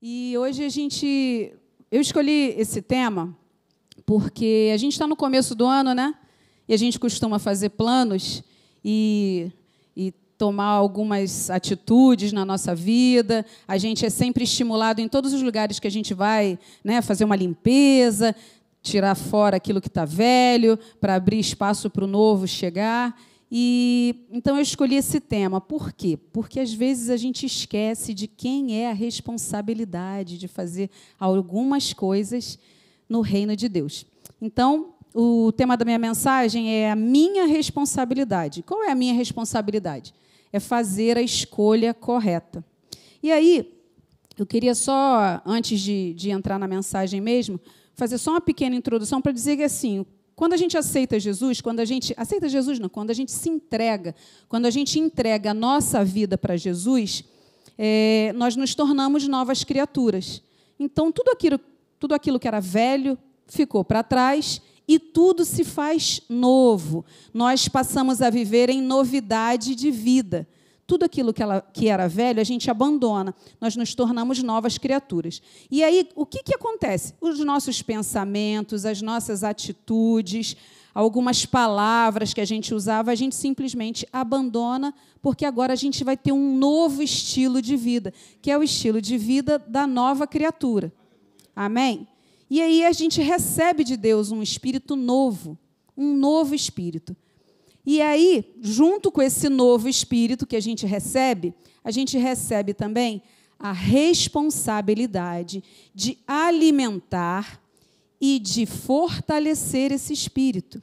E hoje eu escolhi esse tema porque a gente está no começo do ano, né? E a gente costuma fazer planos e tomar algumas atitudes na nossa vida. A gente é sempre estimulado em todos os lugares que a gente vai, né, fazer uma limpeza, tirar fora aquilo que está velho, para abrir espaço para o novo chegar. E então eu escolhi esse tema. Por quê? Porque às vezes a gente esquece de quem é a responsabilidade de fazer algumas coisas no reino de Deus. Então, o tema da minha mensagem é a minha responsabilidade. Qual é a minha responsabilidade? É fazer a escolha correta. E aí, eu queria só, antes de entrar na mensagem mesmo, fazer só uma pequena introdução para dizer que, assim, quando a gente aceita Jesus, quando a gente se entrega, quando a gente entrega a nossa vida para Jesus, nós nos tornamos novas criaturas. Então, tudo aquilo que era velho ficou para trás e tudo se faz novo. Nós passamos a viver em novidade de vida. Tudo aquilo que era velho, a gente abandona. Nós nos tornamos novas criaturas. E aí, o que acontece? Os nossos pensamentos, as nossas atitudes, algumas palavras que a gente usava, a gente simplesmente abandona, porque agora a gente vai ter um novo estilo de vida, que é o estilo de vida da nova criatura. Amém? E aí a gente recebe de Deus um espírito novo, um novo espírito. E aí, junto com esse novo espírito que a gente recebe também a responsabilidade de alimentar e de fortalecer esse espírito.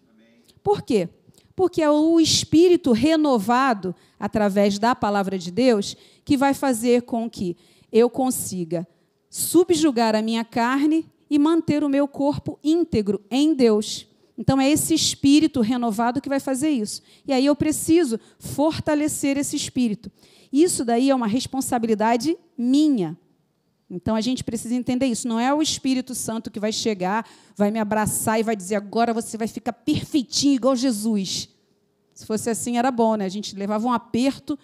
Por quê? Porque é o espírito renovado, através da palavra de Deus, que vai fazer com que eu consiga subjugar a minha carne e manter o meu corpo íntegro em Deus. Então, é esse espírito renovado que vai fazer isso. E aí eu preciso fortalecer esse espírito. Isso daí é uma responsabilidade minha. Então, a gente precisa entender isso. Não é o Espírito Santo que vai chegar, vai me abraçar e vai dizer, agora você vai ficar perfeitinho, igual Jesus. Se fosse assim, era bom, né? A gente levava um aperto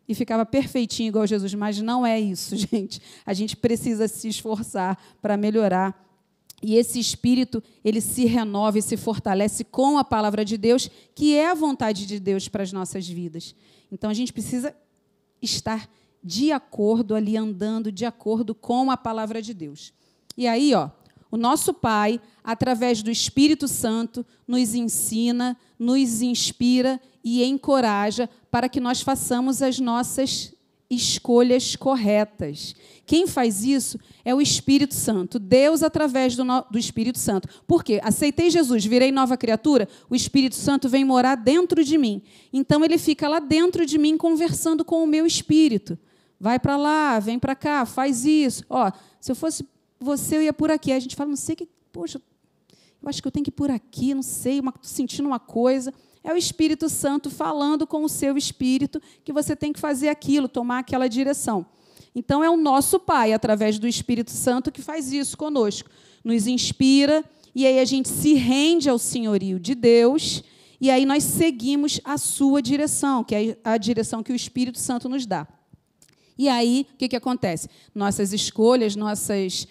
e ficava perfeitinho, igual Jesus. Mas não é isso, gente. A gente precisa se esforçar para melhorar. E esse espírito, ele se renova e se fortalece com a palavra de Deus, que é a vontade de Deus para as nossas vidas. Então, a gente precisa estar de acordo ali, andando de acordo com a palavra de Deus. E aí, o nosso Pai, através do Espírito Santo, nos ensina, nos inspira e encoraja para que nós façamos as nossas escolhas corretas. Quem faz isso é o Espírito Santo, Deus através do Espírito Santo. Por quê? Aceitei Jesus, virei nova criatura, o Espírito Santo vem morar dentro de mim. Então, ele fica lá dentro de mim conversando com o meu espírito. Vai para lá, vem para cá, faz isso. Se eu fosse você, eu ia por aqui. Aí a gente fala, não sei o que, poxa, eu acho que eu tenho que ir por aqui, não sei, estou sentindo uma coisa. É o Espírito Santo falando com o seu espírito que você tem que fazer aquilo, tomar aquela direção. Então, é o nosso Pai, através do Espírito Santo, que faz isso conosco. Nos inspira, e aí a gente se rende ao senhorio de Deus, e aí nós seguimos a sua direção, que é a direção que o Espírito Santo nos dá. E aí, o que acontece? Nossas escolhas, nossas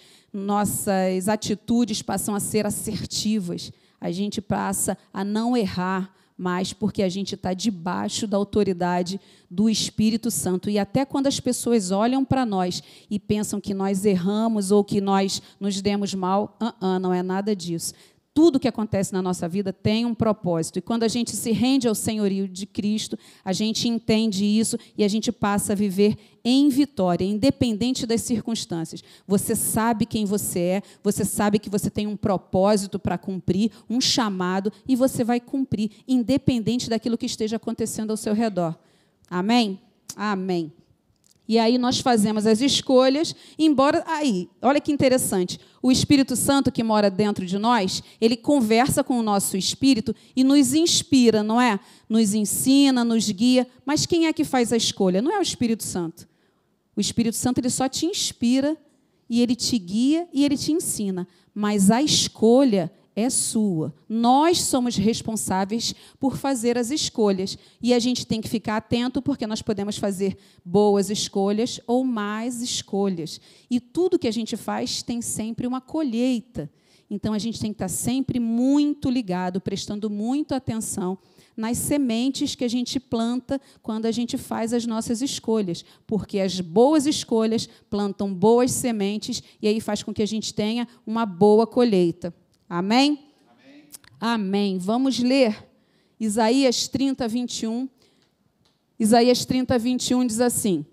atitudes passam a ser assertivas. A gente passa a não errar, mas porque a gente está debaixo da autoridade do Espírito Santo. E até quando as pessoas olham para nós e pensam que nós erramos ou que nós nos demos mal, não é nada disso. Tudo que acontece na nossa vida tem um propósito. E quando a gente se rende ao senhorio de Cristo, a gente entende isso e a gente passa a viver em vitória, independente das circunstâncias. Você sabe quem você é, você sabe que você tem um propósito para cumprir, um chamado, e você vai cumprir, independente daquilo que esteja acontecendo ao seu redor. Amém? Amém. E aí nós fazemos as escolhas, embora... Aí, olha que interessante, o Espírito Santo que mora dentro de nós, ele conversa com o nosso espírito e nos inspira, não é? Nos ensina, nos guia, mas quem é que faz a escolha? Não é o Espírito Santo. O Espírito Santo, ele só te inspira, e ele te guia e ele te ensina, mas a escolha é sua. Nós somos responsáveis por fazer as escolhas. E a gente tem que ficar atento, porque nós podemos fazer boas escolhas ou más escolhas. E tudo que a gente faz tem sempre uma colheita. Então, a gente tem que estar sempre muito ligado, prestando muita atenção nas sementes que a gente planta quando a gente faz as nossas escolhas, porque as boas escolhas plantam boas sementes e aí faz com que a gente tenha uma boa colheita. Amém? Amém. Amém. Vamos ler Isaías 30, 21. Isaías 30, 21 diz assim: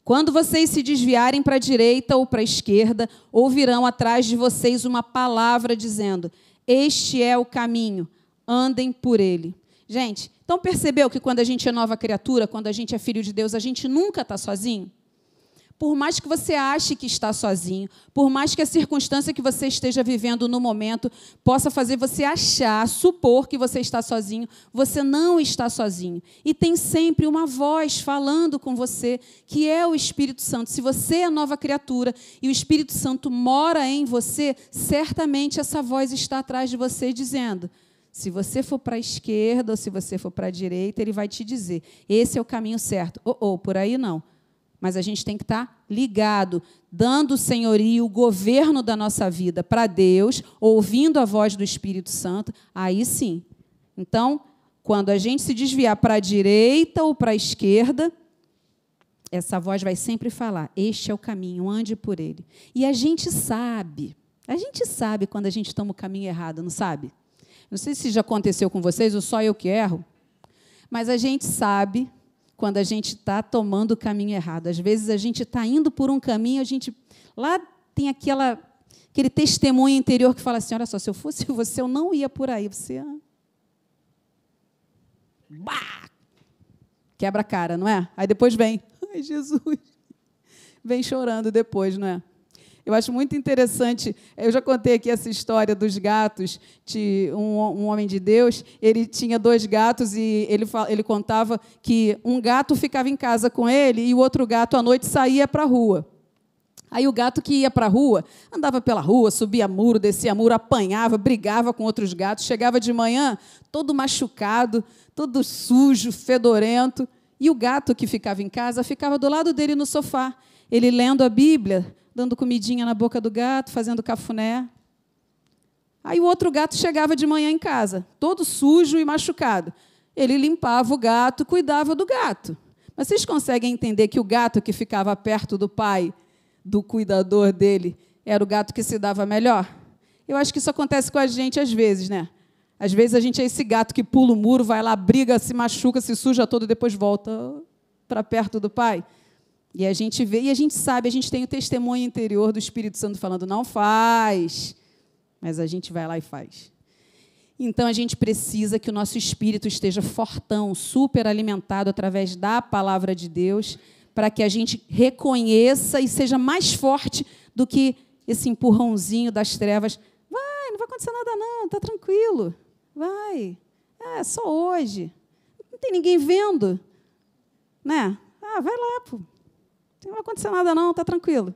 quando vocês se desviarem para a direita ou para a esquerda, ouvirão atrás de vocês uma palavra dizendo: este é o caminho, andem por ele. Gente, então percebeu que quando a gente é nova criatura, quando a gente é filho de Deus, a gente nunca está sozinho? Por mais que você ache que está sozinho, por mais que a circunstância que você esteja vivendo no momento possa fazer você achar, supor que você está sozinho, você não está sozinho. E tem sempre uma voz falando com você, que é o Espírito Santo. Se você é nova criatura e o Espírito Santo mora em você, certamente essa voz está atrás de você dizendo: se você for para a esquerda ou se você for para a direita, ele vai te dizer: esse é o caminho certo. Ou por aí não. Mas a gente tem que estar ligado, dando o senhorio, o governo da nossa vida para Deus, ouvindo a voz do Espírito Santo, aí sim. Então, quando a gente se desviar para a direita ou para a esquerda, essa voz vai sempre falar: este é o caminho, ande por ele. E a gente sabe quando a gente toma o caminho errado, não sabe? Não sei se já aconteceu com vocês, ou só eu que erro, mas a gente sabe quando a gente está tomando o caminho errado. Às vezes, a gente está indo por um caminho, a gente lá tem aquele testemunho interior que fala assim: olha só, se eu fosse você, eu não ia por aí. Você quebra a cara, não é? Aí depois vem: ai, Jesus, vem chorando depois, não é? Eu acho muito interessante, eu já contei aqui essa história dos gatos, de um homem de Deus, ele tinha 2 gatos e ele contava que um gato ficava em casa com ele e o outro gato, à noite, saía para a rua. Aí o gato que ia para a rua, andava pela rua, subia muro, descia muro, apanhava, brigava com outros gatos, chegava de manhã todo machucado, todo sujo, fedorento, e o gato que ficava em casa ficava do lado dele no sofá, ele lendo a Bíblia, dando comidinha na boca do gato, fazendo cafuné. Aí o outro gato chegava de manhã em casa, todo sujo e machucado. Ele limpava o gato, cuidava do gato. Mas vocês conseguem entender que o gato que ficava perto do pai, do cuidador dele, era o gato que se dava melhor? Eu acho que isso acontece com a gente às vezes, né? Às vezes a gente é esse gato que pula o muro, vai lá, briga, se machuca, se suja todo e depois volta para perto do pai. E a gente vê, e a gente sabe, a gente tem o testemunho interior do Espírito Santo falando: não faz. Mas a gente vai lá e faz. Então, a gente precisa que o nosso espírito esteja fortão, super alimentado através da palavra de Deus, para que a gente reconheça e seja mais forte do que esse empurrãozinho das trevas. Vai, não vai acontecer nada não, está tranquilo. Vai, é só hoje. Não tem ninguém vendo. Né? Vai lá, pô. Não vai acontecer nada não, está tranquilo.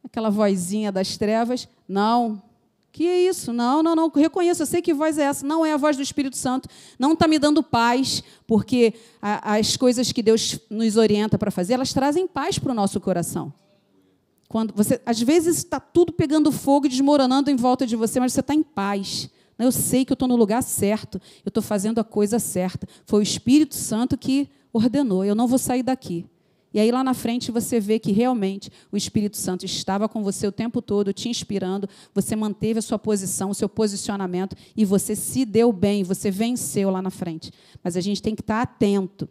Aquela vozinha das trevas: não, que é isso? Não, reconheço, eu sei que voz é essa, não é a voz do Espírito Santo, não está me dando paz, porque as coisas que Deus nos orienta para fazer, elas trazem paz para o nosso coração. Quando você, às vezes está tudo pegando fogo e desmoronando em volta de você, mas você está em paz. Eu sei que eu estou no lugar certo, eu estou fazendo a coisa certa. Foi o Espírito Santo que ordenou, eu não vou sair daqui. E aí, lá na frente, você vê que, realmente, o Espírito Santo estava com você o tempo todo, te inspirando, você manteve a sua posição, o seu posicionamento, e você se deu bem, você venceu lá na frente. Mas a gente tem que estar atento.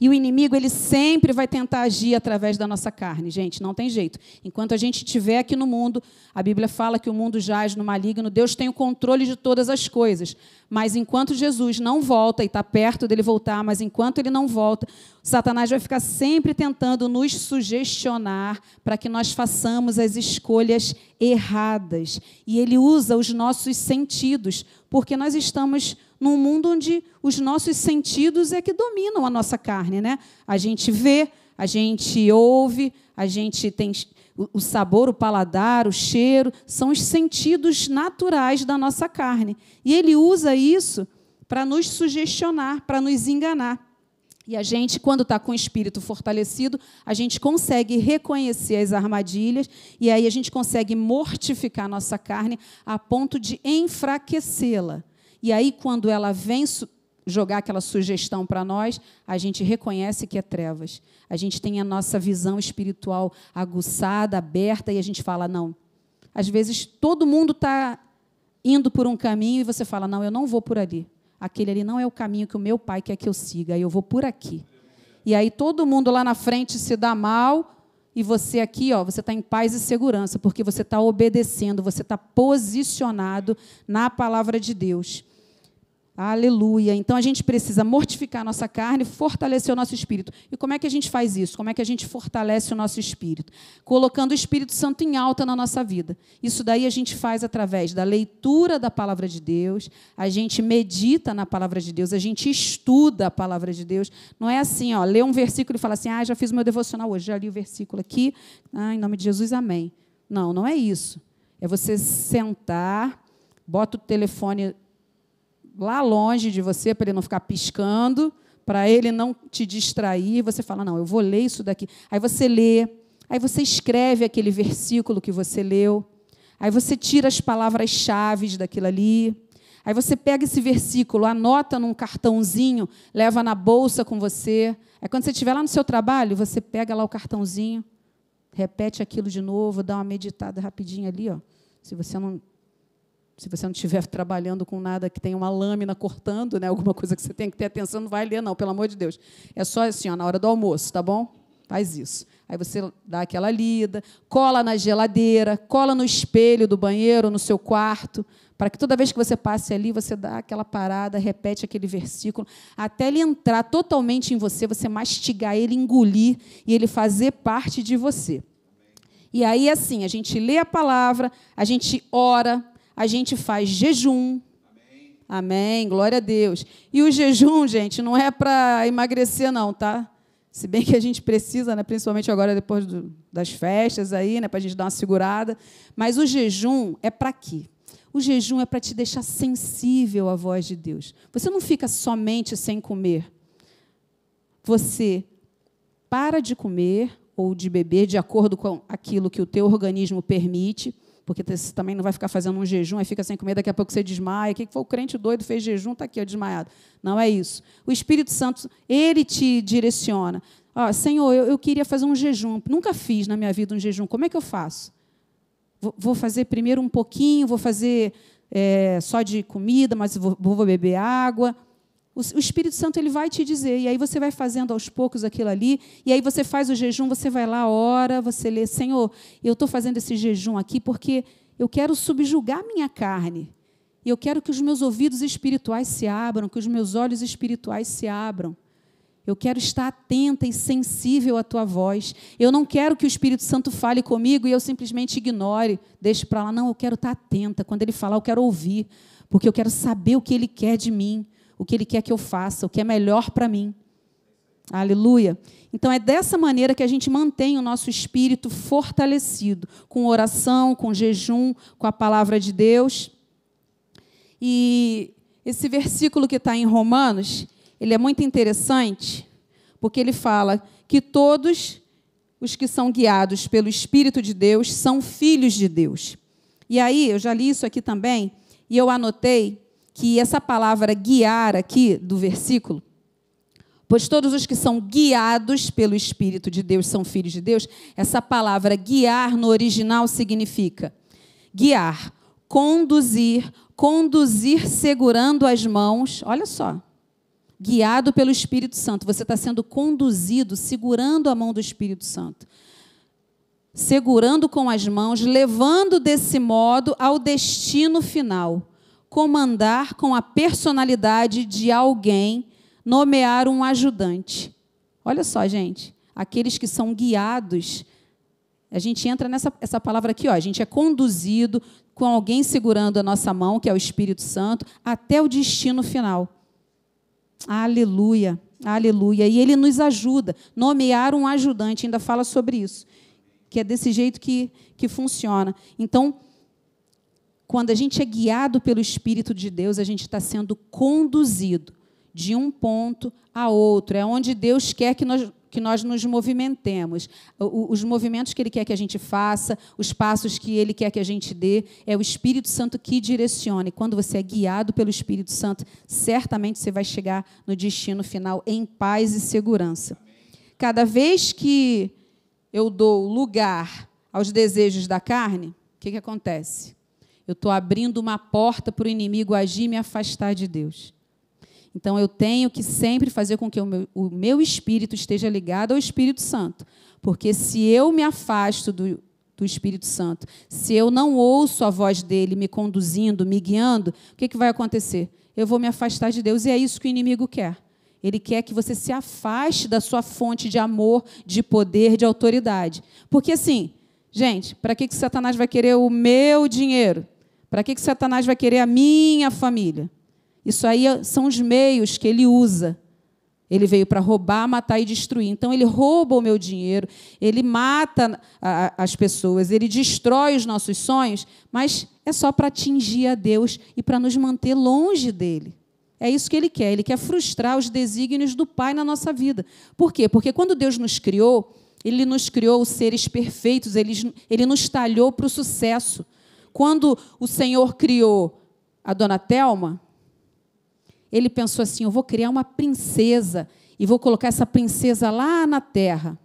E o inimigo, ele sempre vai tentar agir através da nossa carne, gente, não tem jeito. Enquanto a gente estiver aqui no mundo, a Bíblia fala que o mundo jaz no maligno, Deus tem o controle de todas as coisas. Mas enquanto Jesus não volta, e está perto dele voltar, mas enquanto ele não volta, Satanás vai ficar sempre tentando nos sugestionar para que nós façamos as escolhas erradas. E ele usa os nossos sentidos, porque nós estamos num mundo onde os nossos sentidos é que dominam a nossa carne, né? A gente vê, a gente ouve, a gente tem o sabor, o paladar, o cheiro, são os sentidos naturais da nossa carne. E ele usa isso para nos sugestionar, para nos enganar. E a gente, quando está com o espírito fortalecido, a gente consegue reconhecer as armadilhas e aí a gente consegue mortificar a nossa carne a ponto de enfraquecê-la. E aí, quando ela vem jogar aquela sugestão para nós, a gente reconhece que é trevas. A gente tem a nossa visão espiritual aguçada, aberta, e a gente fala, não. Às vezes, todo mundo está indo por um caminho e você fala, não, eu não vou por ali. Aquele ali não é o caminho que o meu pai quer que eu siga, aí eu vou por aqui. E aí todo mundo lá na frente se dá mal, e você aqui, você está em paz e segurança, porque você está obedecendo, você está posicionado na palavra de Deus. Aleluia. Então, a gente precisa mortificar a nossa carne, fortalecer o nosso espírito. E como é que a gente faz isso? Como é que a gente fortalece o nosso espírito? Colocando o Espírito Santo em alta na nossa vida. Isso daí a gente faz através da leitura da palavra de Deus, a gente medita na palavra de Deus, a gente estuda a palavra de Deus. Não é assim, lê um versículo e fala assim, já fiz o meu devocional hoje, já li o versículo aqui, em nome de Jesus, amém. Não, não é isso. É você sentar, bota o telefone lá longe de você, para ele não ficar piscando, para ele não te distrair. Você fala, não, eu vou ler isso daqui. Aí você lê, aí você escreve aquele versículo que você leu, aí você tira as palavras-chave daquilo ali, aí você pega esse versículo, anota num cartãozinho, leva na bolsa com você. Aí, quando você estiver lá no seu trabalho, você pega lá o cartãozinho, repete aquilo de novo, dá uma meditada rapidinho ali. Se você não estiver trabalhando com nada que tenha uma lâmina cortando, alguma coisa que você tem que ter atenção, não vai ler, não, pelo amor de Deus. É só assim, na hora do almoço, tá bom? Faz isso. Aí você dá aquela lida, cola na geladeira, cola no espelho do banheiro, no seu quarto, para que toda vez que você passe ali, você dá aquela parada, repete aquele versículo, até ele entrar totalmente em você, você mastigar ele, engolir, e ele fazer parte de você. E aí, assim, a gente lê a palavra, a gente ora, a gente faz jejum. Amém. Amém, glória a Deus. E o jejum, gente, não é para emagrecer, não, tá? Se bem que a gente precisa, principalmente agora, depois das festas, aí, para a gente dar uma segurada. Mas o jejum é para quê? O jejum é para te deixar sensível à voz de Deus. Você não fica somente sem comer. Você para de comer ou de beber de acordo com aquilo que o teu organismo permite, porque você também não vai ficar fazendo um jejum, aí fica sem comer, daqui a pouco você desmaia. O que foi o crente doido, fez jejum, está aqui, desmaiado. Não é isso. O Espírito Santo, ele te direciona. Senhor, eu queria fazer um jejum. Nunca fiz na minha vida um jejum. Como é que eu faço? Vou fazer primeiro um pouquinho, vou fazer só de comida, mas vou beber água. O Espírito Santo ele vai te dizer, e aí você vai fazendo aos poucos aquilo ali, e aí você faz o jejum, você vai lá, ora, você lê, Senhor, eu estou fazendo esse jejum aqui porque eu quero subjugar minha carne, e eu quero que os meus ouvidos espirituais se abram, que os meus olhos espirituais se abram. Eu quero estar atenta e sensível à tua voz. Eu não quero que o Espírito Santo fale comigo e eu simplesmente ignore, deixe para lá. Não, eu quero estar atenta. Quando ele falar, eu quero ouvir, porque eu quero saber o que ele quer de mim, o que ele quer que eu faça, o que é melhor para mim. Aleluia. Então, é dessa maneira que a gente mantém o nosso espírito fortalecido, com oração, com jejum, com a palavra de Deus. E esse versículo que está em Romanos, ele é muito interessante, porque ele fala que todos os que são guiados pelo Espírito de Deus são filhos de Deus. E aí, eu já li isso aqui também, e eu anotei que essa palavra guiar aqui, do versículo, pois todos os que são guiados pelo Espírito de Deus são filhos de Deus, essa palavra guiar no original significa guiar, conduzir segurando as mãos, olha só, guiado pelo Espírito Santo, você está sendo conduzido, segurando a mão do Espírito Santo, segurando com as mãos, levando desse modo ao destino final, comandar com a personalidade de alguém, nomear um ajudante. Olha só, gente, aqueles que são guiados, a gente entra essa palavra aqui, a gente é conduzido com alguém segurando a nossa mão, que é o Espírito Santo, até o destino final. Aleluia, aleluia. E ele nos ajuda, nomear um ajudante, ainda fala sobre isso. que é desse jeito que funciona. Então, quando a gente é guiado pelo Espírito de Deus, a gente está sendo conduzido de um ponto a outro. É onde Deus quer que nós nos movimentemos. Os movimentos que Ele quer que a gente faça, os passos que Ele quer que a gente dê, é o Espírito Santo que direciona. E quando você é guiado pelo Espírito Santo, certamente você vai chegar no destino final em paz e segurança. Cada vez que eu dou lugar aos desejos da carne, o que acontece? Eu estou abrindo uma porta para o inimigo agir e me afastar de Deus. Então, eu tenho que sempre fazer com que o meu espírito esteja ligado ao Espírito Santo. Porque se eu me afasto do Espírito Santo, se eu não ouço a voz dele me conduzindo, me guiando, o que vai acontecer? Eu vou me afastar de Deus, e é isso que o inimigo quer. Ele quer que você se afaste da sua fonte de amor, de poder, de autoridade. Porque, assim, gente, para que Satanás vai querer o meu dinheiro? Para que Satanás vai querer a minha família? Isso aí são os meios que ele usa. Ele veio para roubar, matar e destruir. Então, ele rouba o meu dinheiro, ele mata as pessoas, ele destrói os nossos sonhos, mas é só para atingir a Deus e para nos manter longe dele. É isso que ele quer frustrar os desígnios do Pai na nossa vida. Por quê? Porque quando Deus nos criou, ele nos criou seres perfeitos, ele nos talhou para o sucesso. Quando o Senhor criou a dona Thelma, ele pensou assim, eu vou criar uma princesa e vou colocar essa princesa lá na terra.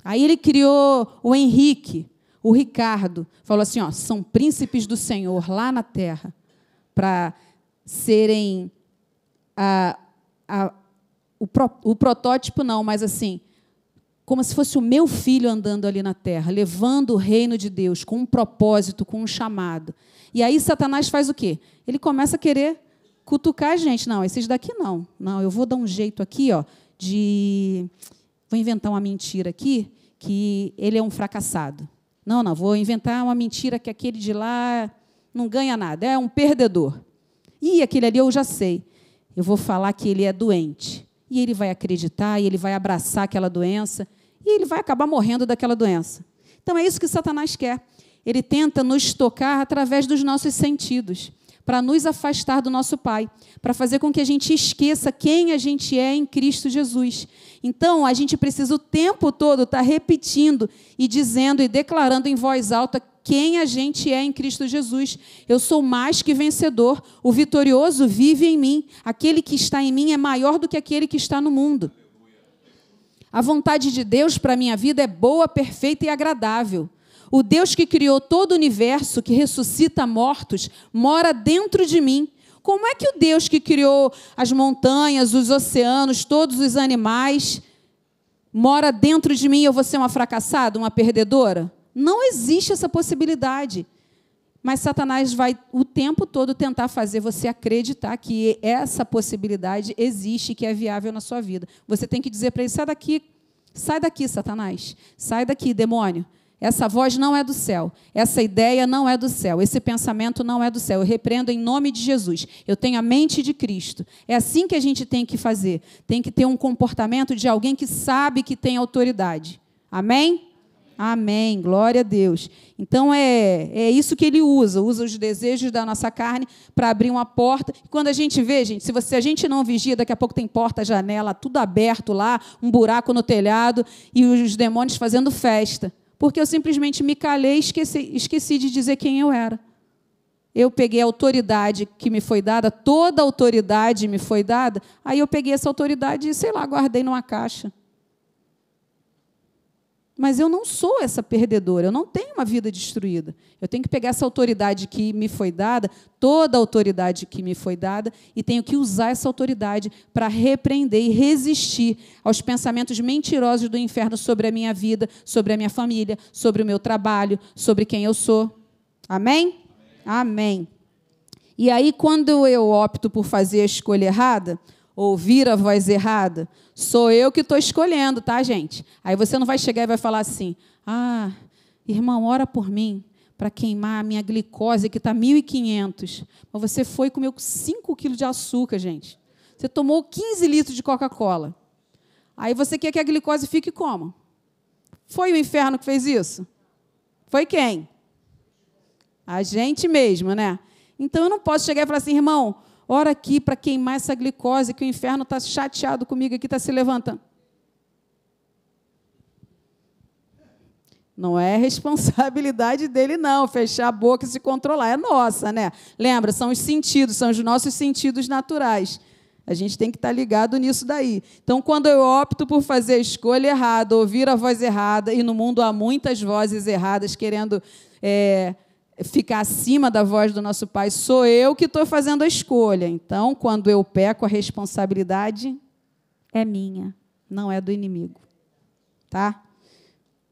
Aí ele criou o Henrique, o Ricardo, falou assim, são príncipes do Senhor lá na terra, para serem o protótipo não, mas assim, como se fosse o meu filho andando ali na terra, levando o reino de Deus com um propósito, com um chamado. E aí Satanás faz o quê? Ele começa a querer cutucar a gente. Não, esses daqui não. Não, eu vou dar um jeito aqui, vou inventar uma mentira aqui, que ele é um fracassado. Não, vou inventar uma mentira que aquele de lá não ganha nada, é um perdedor. E aquele ali eu já sei. Eu vou falar que ele é doente. E ele vai acreditar, e ele vai abraçar aquela doença, e ele vai acabar morrendo daquela doença. Então, é isso que Satanás quer. Ele tenta nos tocar através dos nossos sentidos, para nos afastar do nosso Pai, para fazer com que a gente esqueça quem a gente é em Cristo Jesus. Então, a gente precisa o tempo todo estar repetindo e dizendo e declarando em voz alta quem a gente é em Cristo Jesus. Eu sou mais que vencedor, o vitorioso vive em mim, aquele que está em mim é maior do que aquele que está no mundo. A vontade de Deus para a minha vida é boa, perfeita e agradável. O Deus que criou todo o universo, que ressuscita mortos, mora dentro de mim. Como é que o Deus que criou as montanhas, os oceanos, todos os animais, mora dentro de mim e eu vou ser uma fracassada, uma perdedora? Não existe essa possibilidade. Mas Satanás vai o tempo todo tentar fazer você acreditar que essa possibilidade existe, que é viável na sua vida. Você tem que dizer para ele, sai daqui, Satanás, sai daqui, demônio. Essa voz não é do céu, essa ideia não é do céu, esse pensamento não é do céu. Eu repreendo em nome de Jesus. Eu tenho a mente de Cristo. É assim que a gente tem que fazer. Tem que ter um comportamento de alguém que sabe que tem autoridade. Amém? Amém, glória a Deus. Então, é isso que ele usa os desejos da nossa carne para abrir uma porta. E quando a gente vê, gente, se a gente não vigia, daqui a pouco tem porta, janela, tudo aberto lá, um buraco no telhado, e os demônios fazendo festa. Porque eu simplesmente me calei e esqueci de dizer quem eu era. Eu peguei a autoridade que me foi dada, toda a autoridade me foi dada, aí eu peguei essa autoridade e, guardei numa caixa. Mas eu não sou essa perdedora, eu não tenho uma vida destruída. Eu tenho que pegar essa autoridade que me foi dada, toda a autoridade que me foi dada, e tenho que usar essa autoridade para repreender e resistir aos pensamentos mentirosos do inferno sobre a minha vida, sobre a minha família, sobre o meu trabalho, sobre quem eu sou. Amém? Amém. E aí, quando eu opto por fazer a escolha errada, ouvir a voz errada, sou eu que estou escolhendo, tá, gente? Aí você não vai chegar e vai falar assim, irmão, ora por mim, para queimar a minha glicose, que está 1.500. Mas você foi e comeu 5 quilos de açúcar, gente. Você tomou 15 litros de Coca-Cola. Aí você quer que a glicose fique como? Foi o inferno que fez isso? Foi quem? A gente mesmo, né? Então, eu não posso chegar e falar assim, irmão, ora aqui para queimar essa glicose, que o inferno está chateado comigo aqui, está se levantando. Não é responsabilidade dele, não, fechar a boca e se controlar. É nossa, né? Lembra, são os sentidos, são os nossos sentidos naturais. A gente tem que estar ligado nisso daí. Então, quando eu opto por fazer a escolha errada, ouvir a voz errada, e no mundo há muitas vozes erradas querendo ficar acima da voz do nosso Pai, sou eu que estou fazendo a escolha. Então, quando eu peco, a responsabilidade é minha, não é do inimigo. Tá?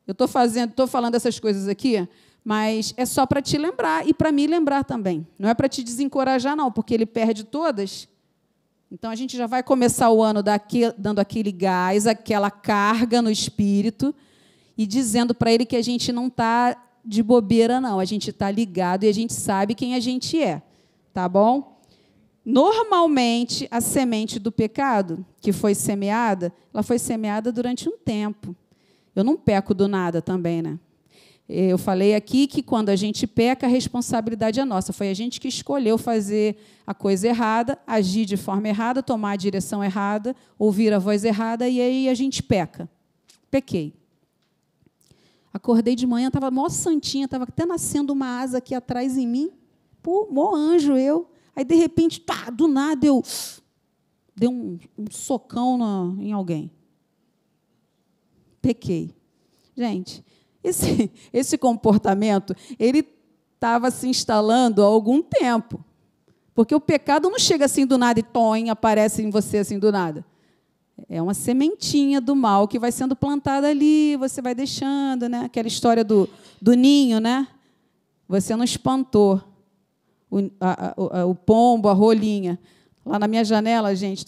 Eu estou falando essas coisas aqui, mas é só para te lembrar e para me lembrar também. Não é para te desencorajar, não, porque ele perde todas. Então, a gente já vai começar o ano dando aquele gás, aquela carga no espírito e dizendo para ele que a gente não está de bobeira, não. A gente está ligado e a gente sabe quem a gente é. Tá bom? Normalmente, a semente do pecado que foi semeada, ela foi semeada durante um tempo. Eu não peco do nada também, né? Eu falei aqui que, quando a gente peca, a responsabilidade é nossa. Foi a gente que escolheu fazer a coisa errada, agir de forma errada, tomar a direção errada, ouvir a voz errada, e aí a gente peca. Pequei. Acordei de manhã, estava mó santinha, estava até nascendo uma asa aqui atrás em mim. Pô, mó anjo eu. Aí, de repente, do nada, eu dei um socão em alguém. Pequei. Gente, esse comportamento, ele estava se instalando há algum tempo. Porque o pecado não chega assim do nada e aparece em você assim do nada. É uma sementinha do mal que vai sendo plantada ali, você vai deixando, né? Aquela história do ninho, né? Você não espantou o pombo, a rolinha. Lá na minha janela, gente,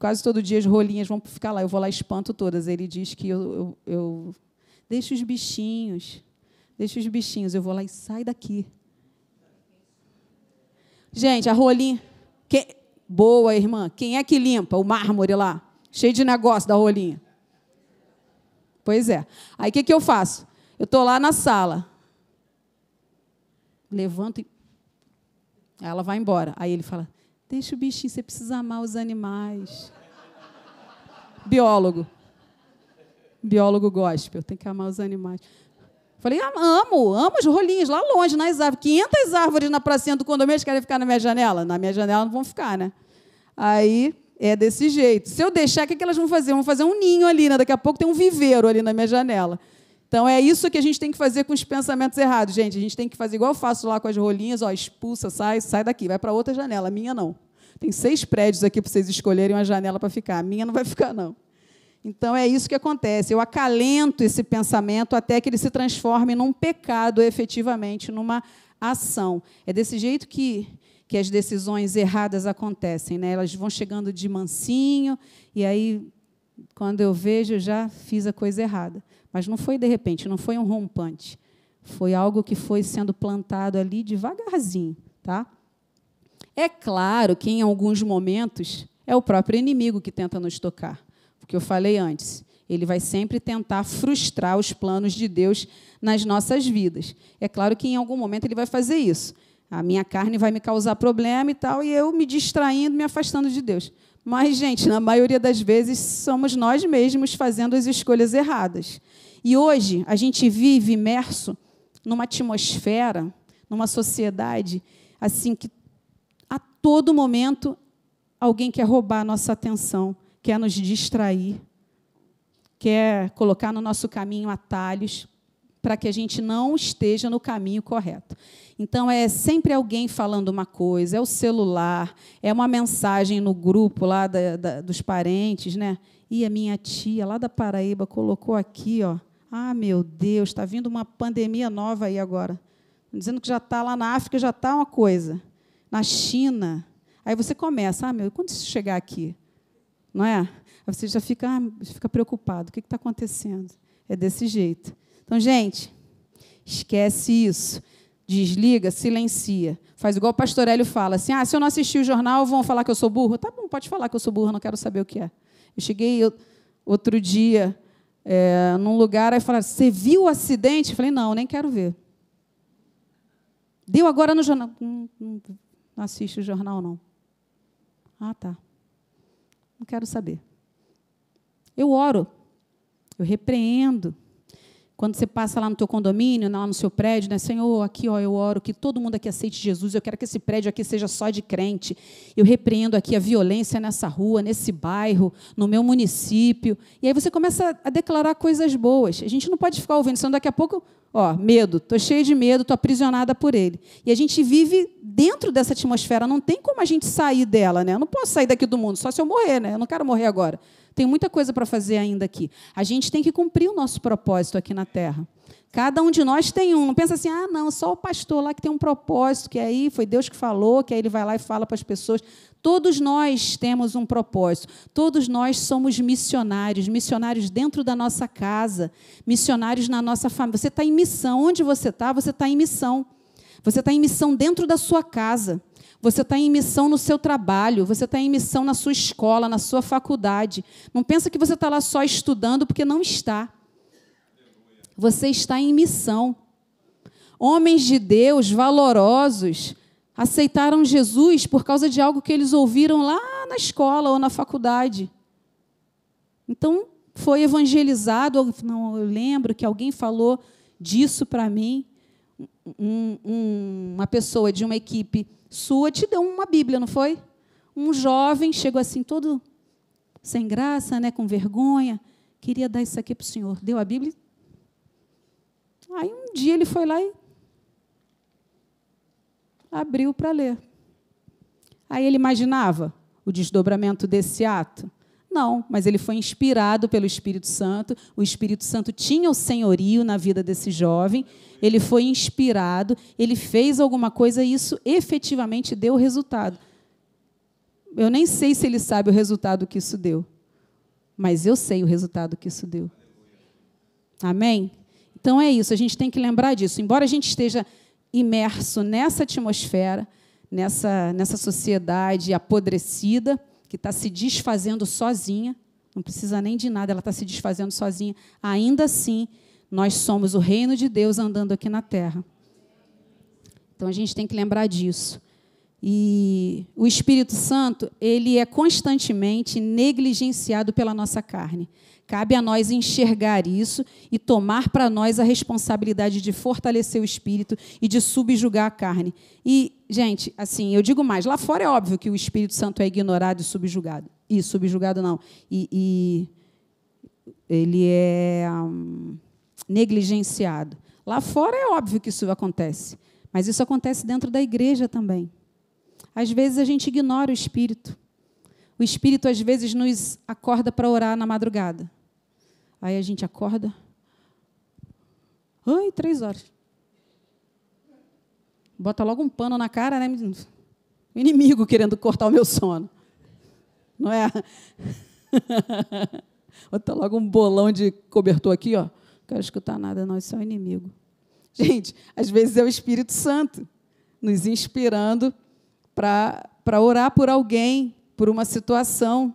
quase todo dia as rolinhas vão ficar lá. Eu vou lá e espanto todas. Ele diz que eu deixo os bichinhos. Eu vou lá e sai daqui. Gente, a rolinha... Boa, irmã. Quem é que limpa o mármore lá? Cheio de negócio da rolinha. Pois é. Aí, o que eu faço? Eu estou lá na sala. Levanto e... Aí ela vai embora. Aí ele fala, deixa o bichinho, você precisa amar os animais. Biólogo gospel, tem que amar os animais. Falei, amo as rolinhas, lá longe, nas árvores. 500 árvores na pracinha do condomínio, eles querem ficar na minha janela? Na minha janela não vão ficar, né? Aí, é desse jeito. Se eu deixar, o que elas vão fazer? Vão fazer um ninho ali, né? Daqui a pouco tem um viveiro ali na minha janela. Então, é isso que a gente tem que fazer com os pensamentos errados, gente. A gente tem que fazer igual eu faço lá com as rolinhas, expulsa, sai daqui, vai para outra janela. A minha não. Tem 6 prédios aqui para vocês escolherem uma janela para ficar. A minha não vai ficar, não. Então, é isso que acontece. Eu acalento esse pensamento até que ele se transforme num pecado, efetivamente, numa ação. É desse jeito que as decisões erradas acontecem, né? Elas vão chegando de mansinho, e aí, quando eu vejo, eu já fiz a coisa errada. Mas não foi de repente, não foi um rompante. Foi algo que foi sendo plantado ali devagarzinho. Tá? É claro que, em alguns momentos, é o próprio inimigo que tenta nos tocar. Porque eu falei antes, ele vai sempre tentar frustrar os planos de Deus nas nossas vidas. É claro que, em algum momento, ele vai fazer isso. A minha carne vai me causar problema e tal, e eu me distraindo, me afastando de Deus. Mas, gente, na maioria das vezes, somos nós mesmos fazendo as escolhas erradas. E hoje, a gente vive imerso numa atmosfera, numa sociedade, assim, que a todo momento alguém quer roubar a nossa atenção, quer nos distrair, quer colocar no nosso caminho atalhos para que a gente não esteja no caminho correto. Então, é sempre alguém falando uma coisa, é o celular, é uma mensagem no grupo lá dos parentes, né? E a minha tia, lá da Paraíba, colocou aqui, ó. Meu Deus, está vindo uma pandemia nova aí agora. Dizendo que já está lá na África, já está uma coisa. Na China. Aí você começa, quando isso chegar aqui? Não é? Aí você já fica preocupado. O que está acontecendo? É desse jeito. Então, gente, esquece isso. Desliga, silencia. Faz igual o pastor Hélio fala, assim, se eu não assistir o jornal, vão falar que eu sou burro? Tá bom, pode falar que eu sou burro, não quero saber o que é. Eu cheguei outro dia num lugar, aí falaram, você viu o acidente? Eu falei, não, nem quero ver. Deu agora no jornal. Não assiste o jornal, não. Ah, tá. Não quero saber. Eu oro, eu repreendo. Quando você passa lá no teu condomínio, lá no seu prédio, né? Senhor, aqui eu oro que todo mundo aqui aceite Jesus, eu quero que esse prédio aqui seja só de crente. Eu repreendo aqui a violência nessa rua, nesse bairro, no meu município. E aí você começa a declarar coisas boas. A gente não pode ficar ouvindo, senão daqui a pouco, medo, estou cheia de medo, estou aprisionada por ele. E a gente vive dentro dessa atmosfera, não tem como a gente sair dela, né? Eu não posso sair daqui do mundo, só se eu morrer, né? Eu não quero morrer agora. Tem muita coisa para fazer ainda aqui. A gente tem que cumprir o nosso propósito aqui na Terra. Cada um de nós tem um. Não pensa assim, não, só o pastor lá que tem um propósito, que aí foi Deus que falou, que aí ele vai lá e fala para as pessoas. Todos nós temos um propósito. Todos nós somos missionários, missionários dentro da nossa casa, missionários na nossa família. Você está em missão. Onde você está em missão. Você está em missão dentro da sua casa. Você está em missão no seu trabalho, você está em missão na sua escola, na sua faculdade. Não pensa que você está lá só estudando, porque não está. Você está em missão. Homens de Deus, valorosos, aceitaram Jesus por causa de algo que eles ouviram lá na escola ou na faculdade. Então, foi evangelizado. Eu lembro que alguém falou disso para mim. Uma pessoa de uma equipe sua te deu uma Bíblia, não foi? Um jovem chegou assim, todo sem graça, né, com vergonha, queria dar isso aqui para o senhor. Deu a Bíblia. Aí um dia ele foi lá e abriu para ler. Aí ele imaginava o desdobramento desse ato? Não, mas ele foi inspirado pelo Espírito Santo. O Espírito Santo tinha o senhorio na vida desse jovem. Ele foi inspirado, ele fez alguma coisa e isso efetivamente deu resultado. Eu nem sei se ele sabe o resultado que isso deu, mas eu sei o resultado que isso deu. Amém? Então é isso, a gente tem que lembrar disso. Embora a gente esteja imerso nessa atmosfera, nessa sociedade apodrecida, que está se desfazendo sozinha, não precisa nem de nada, ela está se desfazendo sozinha, ainda assim, nós somos o reino de Deus andando aqui na terra. Então, a gente tem que lembrar disso. E o Espírito Santo, ele é constantemente negligenciado pela nossa carne. Cabe a nós enxergar isso e tomar para nós a responsabilidade de fortalecer o Espírito e de subjugar a carne. E, gente, assim, eu digo mais, lá fora é óbvio que o Espírito Santo é ignorado e subjugado. E subjugado não. E ele é negligenciado. Lá fora é óbvio que isso acontece. Mas isso acontece dentro da igreja também. Às vezes a gente ignora o Espírito. O Espírito, às vezes, nos acorda para orar na madrugada. Aí a gente acorda. 3 horas. Bota logo um pano na cara, né? O inimigo querendo cortar o meu sono. Não é? Bota logo um bolão de cobertor aqui, ó. Não quero escutar nada, não. Isso é o inimigo. Gente, às vezes é o Espírito Santo nos inspirando para orar por alguém, por uma situação.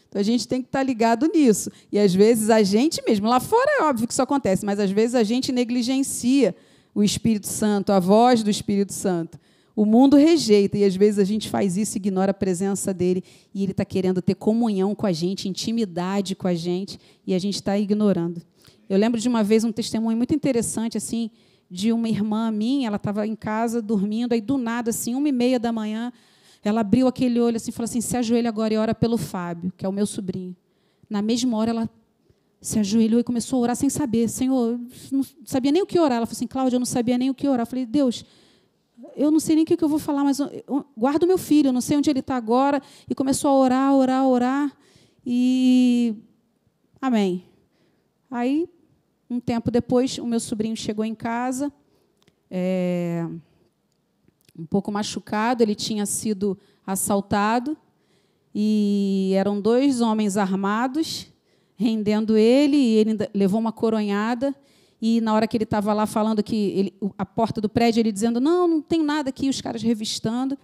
Então, a gente tem que estar ligado nisso. E, às vezes, a gente mesmo, lá fora é óbvio que isso acontece, mas, às vezes, a gente negligencia o Espírito Santo, a voz do Espírito Santo. O mundo rejeita, e, às vezes, a gente faz isso e ignora a presença dele, e ele está querendo ter comunhão com a gente, intimidade com a gente, e a gente está ignorando. Eu lembro de uma vez um testemunho muito interessante, assim, de uma irmã minha, ela estava em casa dormindo, aí, do nada, assim, 1h30 da manhã, ela abriu aquele olho assim e falou assim, se ajoelha agora e ora pelo Fábio, que é o meu sobrinho. Na mesma hora, ela se ajoelhou e começou a orar sem saber. Senhor, eu não sabia nem o que orar. Ela falou assim, Cláudia, eu não sabia nem o que orar. Eu falei, Deus, eu não sei nem o que eu vou falar, mas guarda o meu filho, eu não sei onde ele está agora. E começou a orar, orar, orar. E, amém. Aí, um tempo depois, o meu sobrinho chegou em casa, um pouco machucado, ele tinha sido assaltado, e eram 2 homens armados, rendendo ele, e ele levou uma coronhada, e na hora que ele estava lá falando que a porta do prédio, ele dizendo, não tem nada aqui, os caras revistando,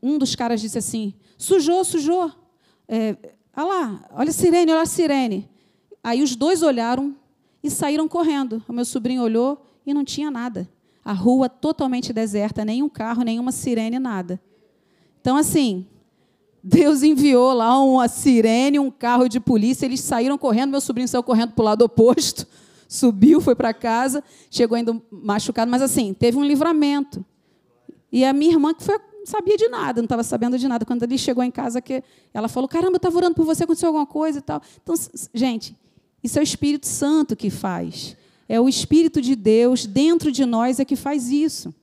um dos caras disse assim, sujou, olha lá, olha a sirene, Aí os dois olharam e saíram correndo. O meu sobrinho olhou e não tinha nada. A rua totalmente deserta, nenhum carro, nenhuma sirene, nada. Então, assim, Deus enviou lá uma sirene, um carro de polícia, eles saíram correndo, meu sobrinho saiu correndo para o lado oposto, subiu, foi para casa, chegou ainda machucado, mas, assim, teve um livramento. E a minha irmã, que foi, não sabia de nada, não estava sabendo de nada. Quando ele chegou em casa, ela falou, caramba, eu estava orando por você, aconteceu alguma coisa e tal. Então, gente, isso é o Espírito Santo que faz. É o Espírito de Deus dentro de nós é que faz isso.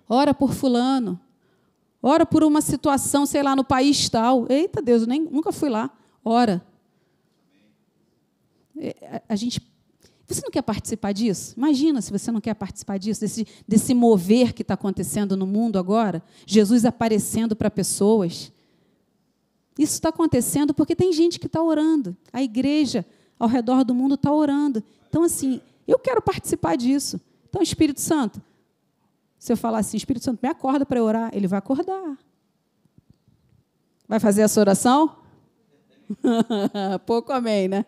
Ora por fulano. Ora por uma situação, sei lá, no país tal. Eita, Deus, eu nunca fui lá. Ora. Você não quer participar disso? Imagina se você não quer participar disso, desse mover que está acontecendo no mundo agora. Jesus aparecendo para pessoas. Isso está acontecendo porque tem gente que está orando. A igreja ao redor do mundo está orando. Então, assim, eu quero participar disso. Então, Espírito Santo, se eu falar assim, Espírito Santo, me acorda para eu orar, ele vai acordar. Vai fazer essa oração? Pouco amém, né?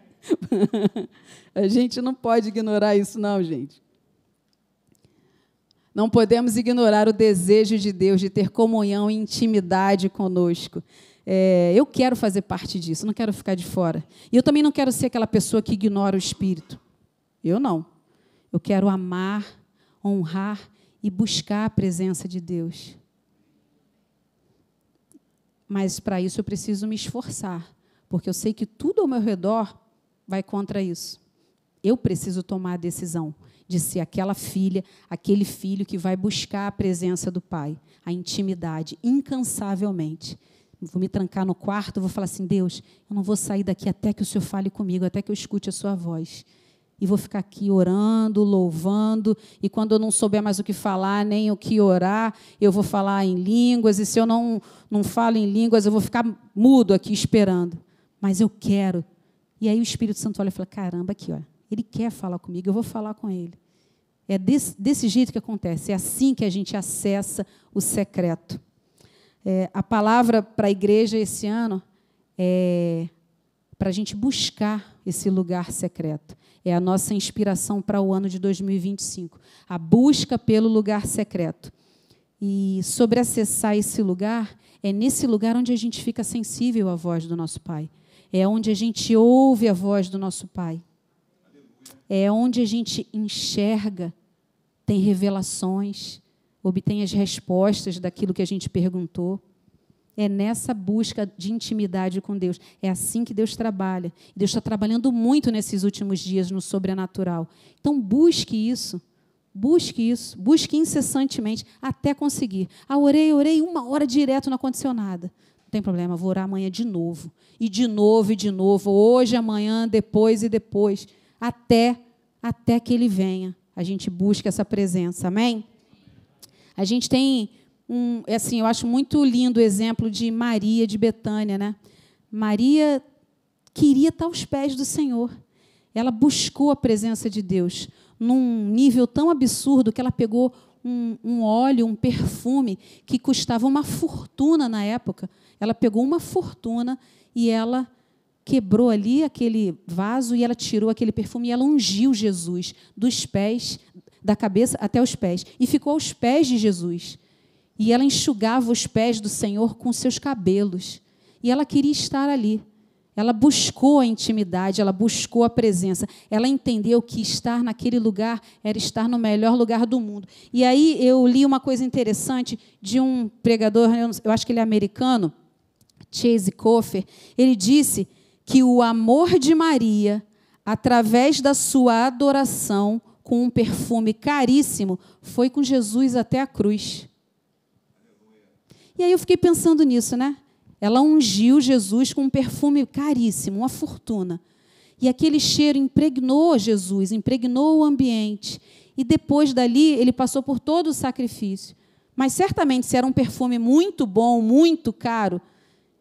A gente não pode ignorar isso, não, gente. Não podemos ignorar o desejo de Deus de ter comunhão e intimidade conosco. Eu quero fazer parte disso, não quero ficar de fora. E eu também não quero ser aquela pessoa que ignora o Espírito. Eu não. Eu quero amar, honrar e buscar a presença de Deus. Mas, para isso, eu preciso me esforçar, porque eu sei que tudo ao meu redor vai contra isso. Eu preciso tomar a decisão de ser aquela filha, aquele filho que vai buscar a presença do Pai, a intimidade, incansavelmente. Vou me trancar no quarto, vou falar assim, Deus, eu não vou sair daqui até que o Senhor fale comigo, até que eu escute a sua voz. E vou ficar aqui orando, louvando, e quando eu não souber mais o que falar, nem o que orar, eu vou falar em línguas, e se eu não falo em línguas, eu vou ficar mudo aqui esperando. Mas eu quero. E aí o Espírito Santo olha e fala, caramba, aqui, ó, ele quer falar comigo, eu vou falar com ele. É desse jeito que acontece, é assim que a gente acessa o secreto. A palavra para a igreja esse ano é para a gente buscar esse lugar secreto. É a nossa inspiração para o ano de 2025. A busca pelo lugar secreto. E sobre acessar esse lugar, é nesse lugar onde a gente fica sensível à voz do nosso Pai. É onde a gente ouve a voz do nosso Pai. É onde a gente enxerga, tem revelações, obtém as respostas daquilo que a gente perguntou. É nessa busca de intimidade com Deus. É assim que Deus trabalha. Deus está trabalhando muito nesses últimos dias no sobrenatural. Então, busque isso. Busque incessantemente até conseguir. Orei 1 hora direto, não aconteceu nada. Não tem problema, vou orar amanhã de novo. E de novo. Hoje, amanhã, depois e depois. Até que Ele venha. A gente busca essa presença. Amém? A gente tem eu acho muito lindo o exemplo de Maria de Betânia, né? Maria queria estar aos pés do Senhor. Ela buscou a presença de Deus num nível tão absurdo que ela pegou um óleo, um perfume que custava uma fortuna na época. Ela pegou uma fortuna e ela quebrou ali aquele vaso e ela tirou aquele perfume e ela ungiu Jesus dos pés, da cabeça até os pés, e ficou aos pés de Jesus. E ela enxugava os pés do Senhor com seus cabelos. E ela queria estar ali. Ela buscou a intimidade, ela buscou a presença. Ela entendeu que estar naquele lugar era estar no melhor lugar do mundo. E aí eu li uma coisa interessante de um pregador, eu acho que ele é americano, Chase Coffer. Ele disse que o amor de Maria, através da sua adoração com um perfume caríssimo, foi com Jesus até a cruz. E aí eu fiquei pensando nisso, né? Ela ungiu Jesus com um perfume caríssimo, uma fortuna. E aquele cheiro impregnou Jesus, impregnou o ambiente. E depois dali, ele passou por todo o sacrifício. Mas certamente, se era um perfume muito bom, muito caro,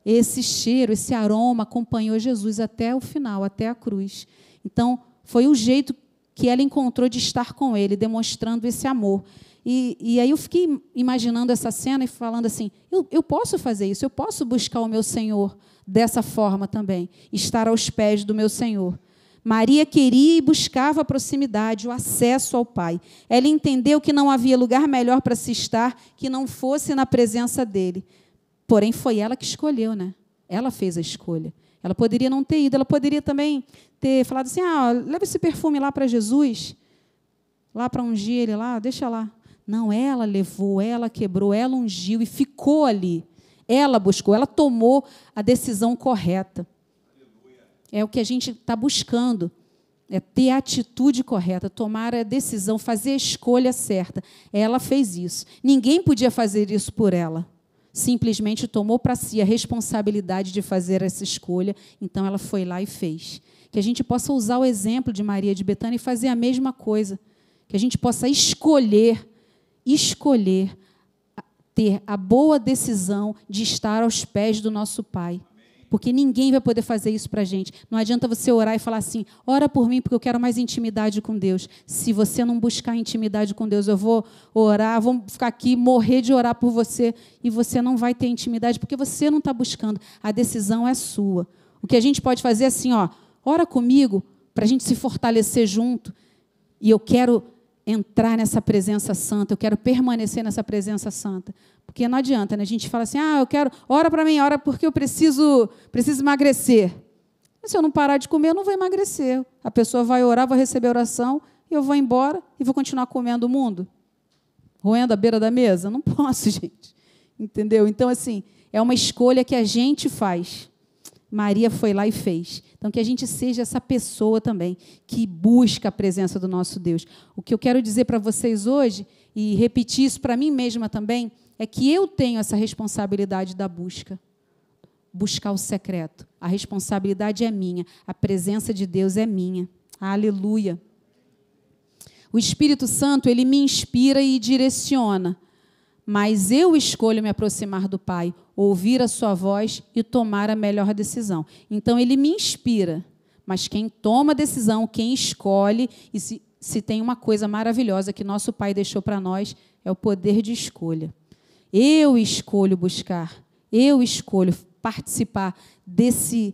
esse cheiro, esse aroma acompanhou Jesus até o final, até a cruz. Então, foi o jeito que ela encontrou de estar com ele, demonstrando esse amor. E aí eu fiquei imaginando essa cena e falando assim, eu posso fazer isso, eu posso buscar o meu Senhor dessa forma também, estar aos pés do meu Senhor. Maria queria e buscava a proximidade, o acesso ao Pai. Ela entendeu que não havia lugar melhor para se estar que não fosse na presença dele. Porém, foi ela que escolheu, né? Ela fez a escolha. Ela poderia não ter ido, ela poderia também ter falado assim, leva esse perfume lá para Jesus, lá para ungir ele lá, deixa lá. Não, ela levou, ela quebrou, ela ungiu e ficou ali. Ela buscou, ela tomou a decisão correta. É o que a gente está buscando, é ter a atitude correta, tomar a decisão, fazer a escolha certa. Ela fez isso. Ninguém podia fazer isso por ela. Simplesmente tomou para si a responsabilidade de fazer essa escolha, então ela foi lá e fez. Que a gente possa usar o exemplo de Maria de Betânia e fazer a mesma coisa. Que a gente possa escolher ter a boa decisão de estar aos pés do nosso Pai. Porque ninguém vai poder fazer isso para a gente. Não adianta você orar e falar assim, ora por mim, porque eu quero mais intimidade com Deus. Se você não buscar intimidade com Deus, eu vou orar, vou ficar aqui, morrer de orar por você, e você não vai ter intimidade, porque você não está buscando. A decisão é sua. O que a gente pode fazer é assim, ora comigo, para a gente se fortalecer junto, e eu quero entrar nessa presença santa, eu quero permanecer nessa presença santa. Porque não adianta, né? A gente fala assim, eu quero, ora para mim, ora porque eu preciso emagrecer. E se eu não parar de comer, eu não vou emagrecer. A pessoa vai orar, vai receber oração, e eu vou embora e vou continuar comendo o mundo. Roendo à beira da mesa? Não posso, gente. Entendeu? Então, assim, é uma escolha que a gente faz. Maria foi lá e fez. Então, que a gente seja essa pessoa também que busca a presença do nosso Deus. O que eu quero dizer para vocês hoje, e repetir isso para mim mesma também, é que eu tenho essa responsabilidade da busca. Buscar o secreto. A responsabilidade é minha. A presença de Deus é minha. Aleluia. O Espírito Santo, ele me inspira e direciona. Mas eu escolho me aproximar do Pai, ouvir a sua voz e tomar a melhor decisão. Então, ele me inspira, mas quem toma a decisão, quem escolhe, e se tem uma coisa maravilhosa que nosso Pai deixou para nós, é o poder de escolha. Eu escolho buscar, eu escolho participar desse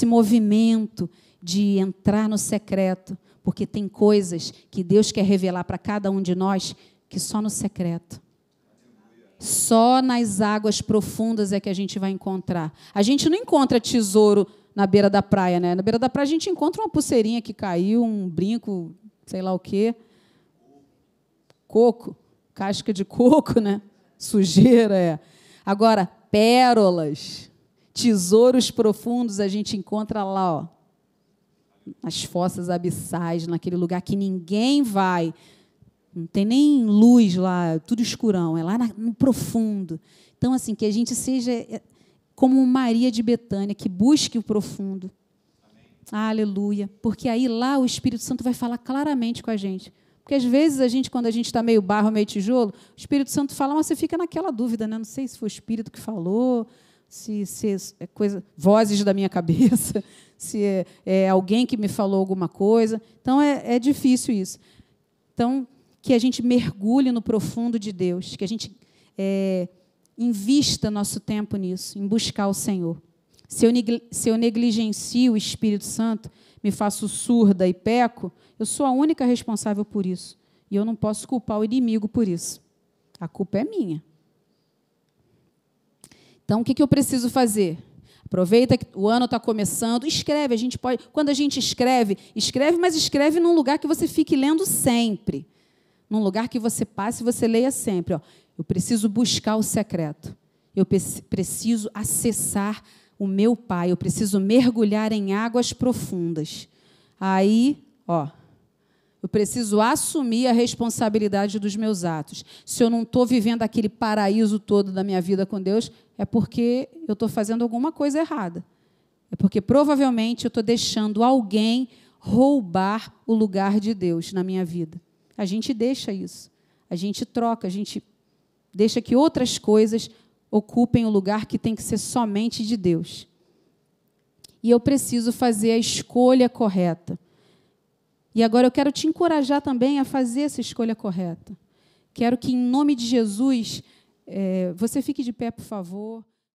movimento de entrar no secreto, porque tem coisas que Deus quer revelar para cada um de nós que só no secreto. Só nas águas profundas é que a gente vai encontrar. A gente não encontra tesouro na beira da praia, né? Na beira da praia a gente encontra uma pulseirinha que caiu, um brinco, sei lá o quê. Coco, casca de coco, né? Sujeira, é. Agora, pérolas, tesouros profundos a gente encontra lá, nas fossas abissais, naquele lugar que ninguém vai. Não tem nem luz lá, tudo escurão, é lá no profundo. Então, assim, que a gente seja como Maria de Betânia, que busque o profundo. Amém. Aleluia. Porque aí lá o Espírito Santo vai falar claramente com a gente. Porque, às vezes, quando a gente está meio barro, meio tijolo, o Espírito Santo fala, mas você fica naquela dúvida, né? Não sei se foi o Espírito que falou, se é vozes da minha cabeça, se é alguém que me falou alguma coisa. Então, é difícil isso. Então, que a gente mergulhe no profundo de Deus, que a gente invista nosso tempo nisso, em buscar o Senhor. Se eu negligencio o Espírito Santo, me faço surda e peco, eu sou a única responsável por isso. E eu não posso culpar o inimigo por isso. A culpa é minha. Então, o que eu preciso fazer? Aproveita que o ano está começando, escreve. A gente pode, quando a gente escreve, mas escreve num lugar que você fique lendo sempre. Num lugar que você passe e você leia sempre. Eu preciso buscar o secreto. Eu preciso acessar o meu Pai. Eu preciso mergulhar em águas profundas. Aí, eu preciso assumir a responsabilidade dos meus atos. Se eu não estou vivendo aquele paraíso todo da minha vida com Deus, é porque eu estou fazendo alguma coisa errada. É porque, provavelmente, eu estou deixando alguém roubar o lugar de Deus na minha vida. A gente deixa isso. A gente troca, a gente deixa que outras coisas ocupem o lugar que tem que ser somente de Deus. E eu preciso fazer a escolha correta. E agora eu quero te encorajar também a fazer essa escolha correta. Quero que, em nome de Jesus, você fique de pé, por favor.